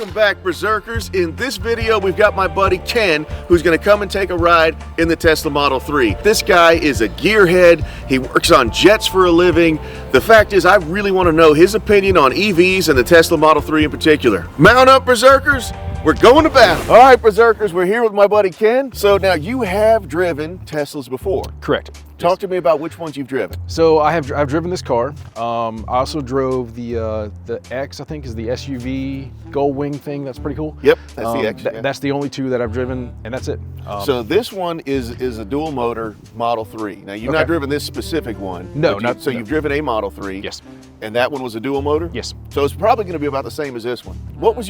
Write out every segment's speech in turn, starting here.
Welcome back, Berserkers. In this video, we've got my buddy Ken, who's going to come and take a ride in the Tesla Model 3. This guy is a gearhead. He works on jets for a living. The fact is, I really want to know his opinion on EVs and the Tesla Model 3 in particular. Mount up, Berserkers. We're going to battle. All right, Berserkers, we're here with my buddy Ken. So now you have driven Teslas before. Correct. Talk to me about which ones you've driven. So I've driven this car. I also drove the X, I think is the SUV gull wing thing. That's pretty cool. Yep, that's the X. Yeah. That's the only two that I've driven, and that's it. So this one is a dual motor Model 3. Now you've not driven this specific one. No, you've driven a Model 3. Yes. And that one was a dual motor? Yes. So it's probably going to be about the same as this one. What were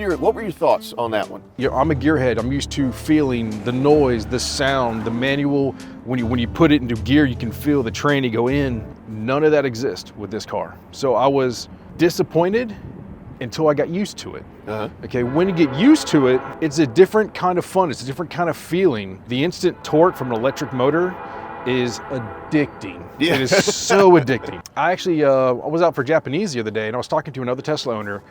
your thoughts on that one? Yeah, I'm a gearhead. I'm used to feeling the noise, the sound, the manual. When you put it into gear, you can feel the tranny go in. None of that exists with this car. So I was disappointed until I got used to it. Okay, when you get used to it, it's a different kind of fun. It's a different kind of feeling. The instant torque from an electric motor is addicting. Yeah. It is so addicting. I actually, I was out for Japanese the other day and I was talking to another Tesla owner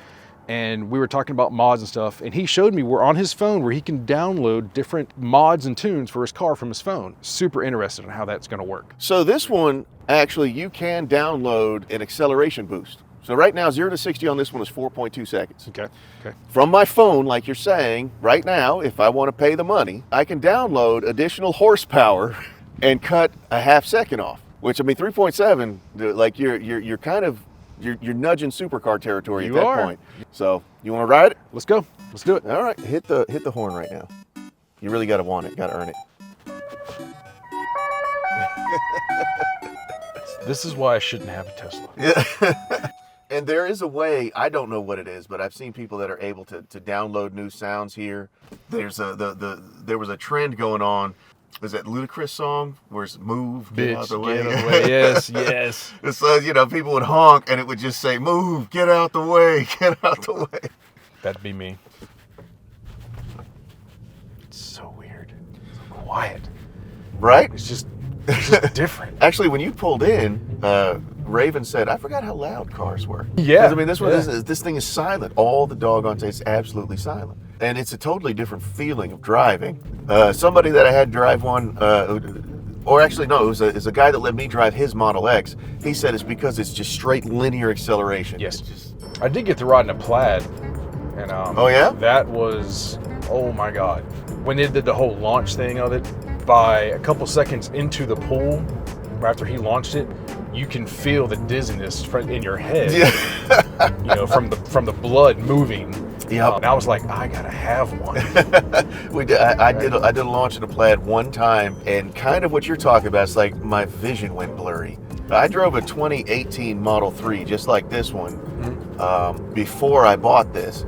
and we were talking about mods and stuff, and he showed me where on his phone where he can download different mods and tunes for his car from his phone. Super interested in how that's gonna work. So this one, actually, you can download an acceleration boost. So right now, 0 to 60 on this one is 4.2 seconds. Okay. From my phone, like you're saying, right now, if I want to pay the money, I can download additional horsepower and cut a half second off. Which, I mean, 3.7, like you're kind of you're nudging supercar territory at that point. So you want to ride it? Let's go. Let's do it. All right, hit the horn right now. You really got to want it. Got to earn it. This is why I shouldn't have a Tesla. Yeah. And there is a way, I don't know what it is, but I've seen people that are able to download new sounds here. There was a trend going on. Is that Ludacris song where it's move, get out the way? Get out the way. Yes. So, people would honk and it would just say, move, get out the way, get out the way. That'd be me. It's so weird. It's so quiet. Right? It's just different. Actually, when you pulled in, Raven said, I forgot how loud cars were. Yeah. I mean, this thing is silent. All the doggone time, it's absolutely silent. And it's a totally different feeling of driving. Somebody that I had drive one, or actually no, it was a guy that let me drive his Model X. He said it's because it's just straight linear acceleration. Yes. I did get to ride in a Plaid. And oh yeah? That was, oh my God. When they did the whole launch thing of it, by a couple seconds into the pool, after he launched it, you can feel the dizziness in your head. Yeah. from the blood moving. Yeah. And I was like, I gotta have one. I did a launch in a Plaid one time, and kind of what you're talking about is like my vision went blurry. I drove a 2018 Model 3 just like this one before I bought this,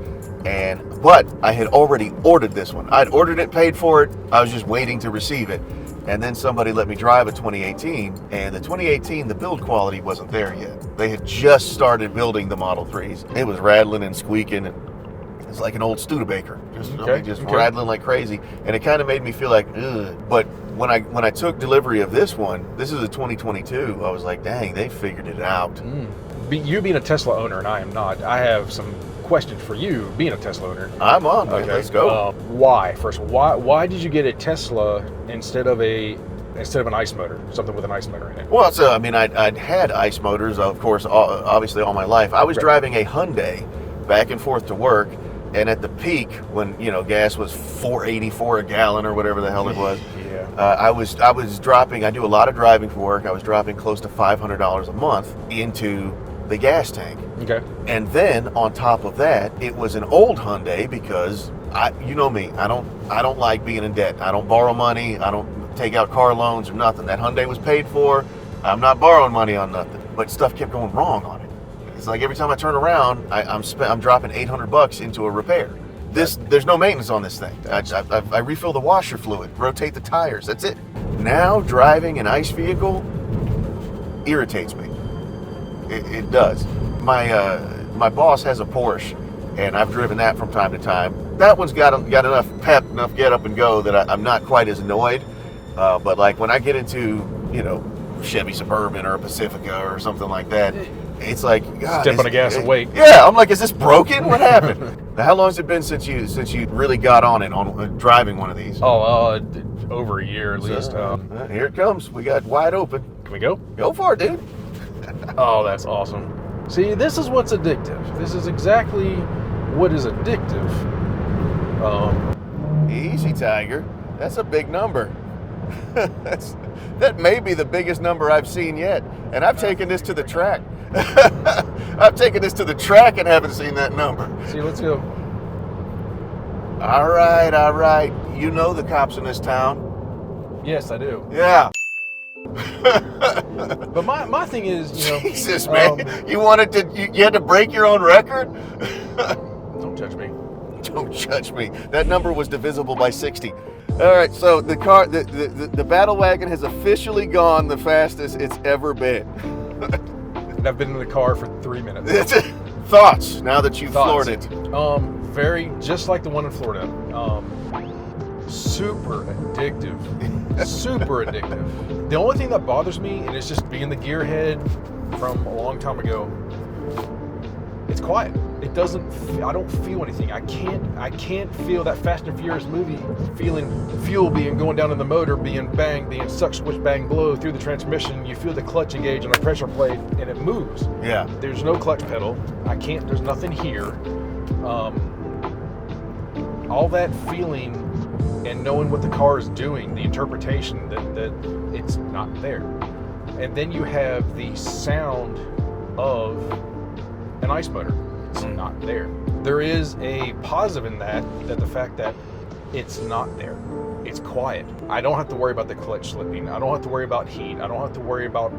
but I had already ordered this one. I'd ordered it, paid for it. I was just waiting to receive it. And then somebody let me drive a 2018, and the 2018, the build quality wasn't there yet. They had just started building the Model 3s. It was rattling and squeaking. It's like an old Studebaker, just rattling like crazy. And it kind of made me feel like, ugh. But when I took delivery of this one, this is a 2022, I was like, dang, they figured it out. You being a Tesla owner, and I am not, I have some questions for you being a Tesla owner. I'm on, okay. Let's go. Why? First of all, why did you get a Tesla instead of an ICE motor, something with an ICE motor in it? Well, so I mean, I'd had ICE motors, of course, obviously all my life. I was driving a Hyundai back and forth to work, and at the peak, when gas was $4.84 a gallon or whatever the hell it was, I was dropping. I do a lot of driving for work. I was dropping close to $500 a month into the gas tank. Okay. And then on top of that, it was an old Hyundai because you know me, I don't like being in debt. I don't borrow money. I don't take out car loans or nothing. That Hyundai was paid for. I'm not borrowing money on nothing. But stuff kept going wrong on it. It's like every time I turn around, I'm dropping $800 into a repair. There's no maintenance on this thing. I refill the washer fluid, rotate the tires. That's it. Now driving an ICE vehicle irritates me. It does. My boss has a Porsche, and I've driven that from time to time. That one's got enough pep, enough get up and go that I'm not quite as annoyed. But like when I get into Chevy Suburban or a Pacifica or something like that, it's like, God, step on the gas and wait. Yeah, I'm like, is this broken? What happened? Now, how long has it been since you really got on it on driving one of these? Oh, over a year at least. Here it comes. We got wide open. Can we go? Go for it, dude. Oh, that's awesome. See, this is what's addictive. This is exactly what is addictive. Easy, Tiger. That's a big number. That may be the biggest number I've seen yet. And I've taken this to the track. I've taken this to the track and haven't seen that number. See, let's go. All right. You know the cops in this town. Yes, I do. Yeah. But my thing is, Jesus, man. You had to break your own record? Don't judge me. Don't judge me. That number was divisible by 60. All right, so the car, the Battle Wagon has officially gone the fastest it's ever been. And I've been in the car for 3 minutes. Thoughts now that you've floored it? Very, just like the one in Florida. Super addictive. Super addictive. The only thing that bothers me, and it's just being the gearhead from a long time ago, it's quiet. It doesn't. I don't feel anything. I can't feel that Fast and Furious movie feeling fuel being going down in the motor, being suck, switch, bang, blow through the transmission. You feel the clutch engage on a pressure plate, and it moves. Yeah. There's no clutch pedal. There's nothing here. All that feeling and knowing what the car is doing, the interpretation that it's not there, and then you have the sound of an ice motor. It's not there. There is a positive in that the fact that it's not there. It's quiet. I don't have to worry about the clutch slipping. I don't have to worry about heat. I don't have to worry about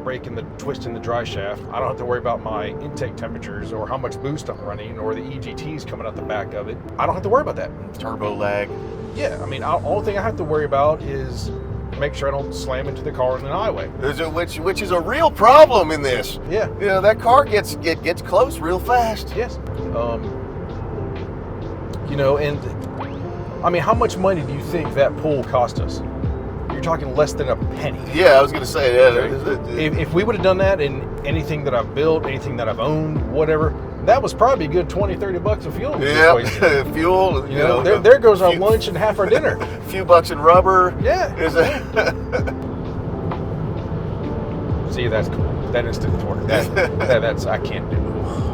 twisting the dry shaft. I don't have to worry about my intake temperatures or how much boost I'm running or the EGTs coming out the back of it. I don't have to worry about that. Turbo lag. Yeah, only thing I have to worry about is make sure I don't slam into the car on the highway. Which is a real problem in this. Yeah. That car gets close real fast. Yes. And how much money do you think that pull cost us? You're talking less than a penny. Yeah, I was going to say that. Okay. If we would have done that in anything that I've built, anything that I've owned, whatever, that was probably a good $20-30 of fuel. Yeah, fuel. There goes our lunch and half our dinner. A few bucks in rubber. Yeah. See, that's cool. That instant torque. That's I can't do.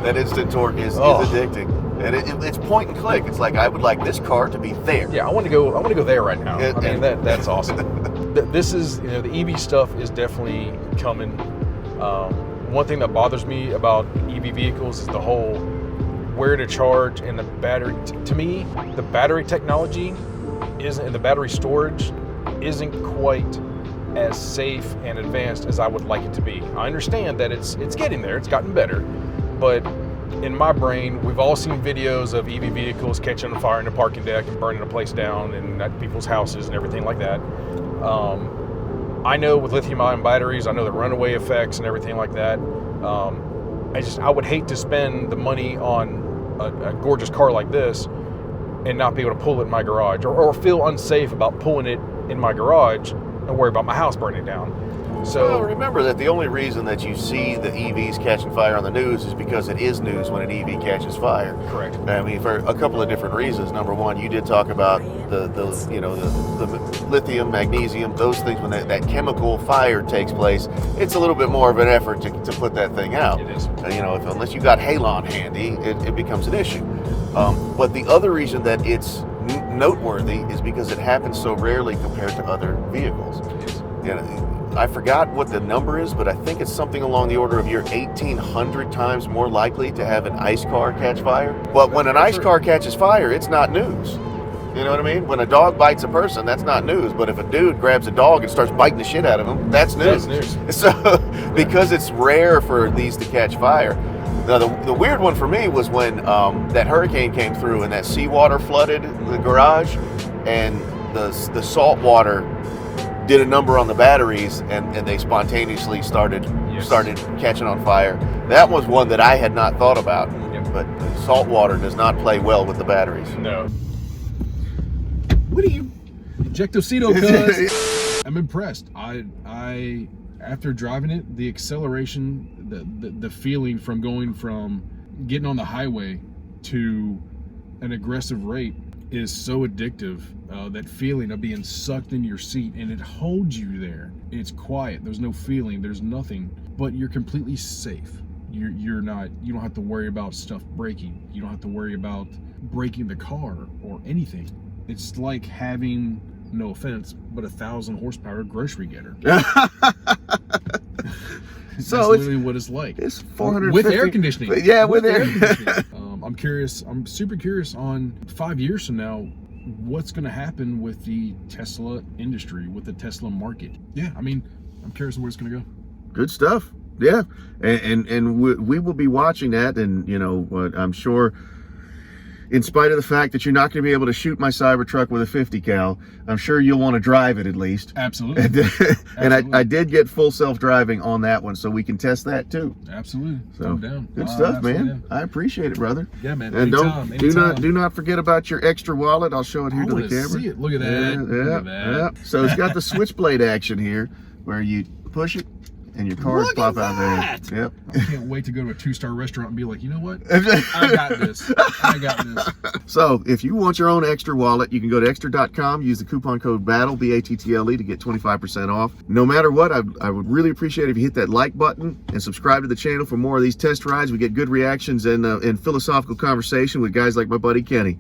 That instant torque is addicting, and it's point and click. It's like I would like this car to be there. Yeah, I want to go there right now. That's awesome. This is the EV stuff is definitely coming. One thing that bothers me about EV vehicles is the whole where to charge and the battery. To me, the battery technology and the battery storage isn't quite as safe and advanced as I would like it to be. I understand that it's getting there. It's gotten better, but in my brain, we've all seen videos of EV vehicles catching on fire in the parking deck and burning a place down and at people's houses and everything like that. I know with lithium-ion batteries, I know the runaway effects and everything like that. I would hate to spend the money on a gorgeous car like this and not be able to pull it in my garage, or feel unsafe about pulling it in my garage and worry about my house burning down. So remember that the only reason that you see the EVs catching fire on the news is because it is news when an EV catches fire. Correct. For a couple of different reasons. Number one, you did talk about the lithium, magnesium, those things. When that chemical fire takes place, it's a little bit more of an effort to put that thing out. It is. Unless you got halon handy, it becomes an issue. But the other reason that it's noteworthy is because it happens so rarely compared to other vehicles. I forgot what the number is, but I think it's something along the order of you're 1,800 times more likely to have an ICE car catch fire. But when an ICE car catches fire, it's not news. You know what I mean? When a dog bites a person, that's not news. But if a dude grabs a dog and starts biting the shit out of him, that's news. So because it's rare for these to catch fire. Now, the weird one for me was when that hurricane came through and that seawater flooded the garage, and the salt water did a number on the batteries, and they spontaneously started catching on fire. That was one that I had not thought about. Yep. But salt water does not play well with the batteries. No. What are you? Ejectocito, cuz. I'm impressed. I after driving it, the acceleration, the feeling from going from getting on the highway to an aggressive rate is so addictive. That feeling of being sucked into your seat, and it holds you there. It's quiet. There's no feeling. There's nothing. But you're completely safe. You don't have to worry about stuff breaking. You don't have to worry about breaking the car or anything. It's like having, no offense, but 1,000 horsepower grocery getter. So that's literally what it's like. It's 450 with air conditioning. Yeah, with air conditioning. I'm curious. I'm super curious on 5 years from now, what's going to happen with the Tesla industry, with the Tesla market. Yeah, I mean, I'm curious where it's going to go. Good stuff. Yeah, and we will be watching that, and you know, I'm sure, in spite of the fact that you're not going to be able to shoot my Cybertruck with a 50 cal, I'm sure you'll want to drive it at least. Absolutely. And I did get full self-driving on that one, so we can test that too. Absolutely. So I'm down. good stuff, man. Am. I appreciate it, brother. Yeah, man. And anytime. do not forget about your Ekster wallet. I'll show it here to the camera. See it. Look at that. Yeah, Look at that. yeah. So it's got the switchblade action here, where you push it and your cards pop out there. Yep. I can't wait to go to a 2-star restaurant and be like, you know what? I got this. I got this. So if you want your own Ekster wallet, you can go to ekster.com, use the coupon code BATTLE, BATTLE, to get 25% off. No matter what, I would really appreciate it if you hit that like button and subscribe to the channel for more of these test rides. We get good reactions and philosophical conversation with guys like my buddy Kenny.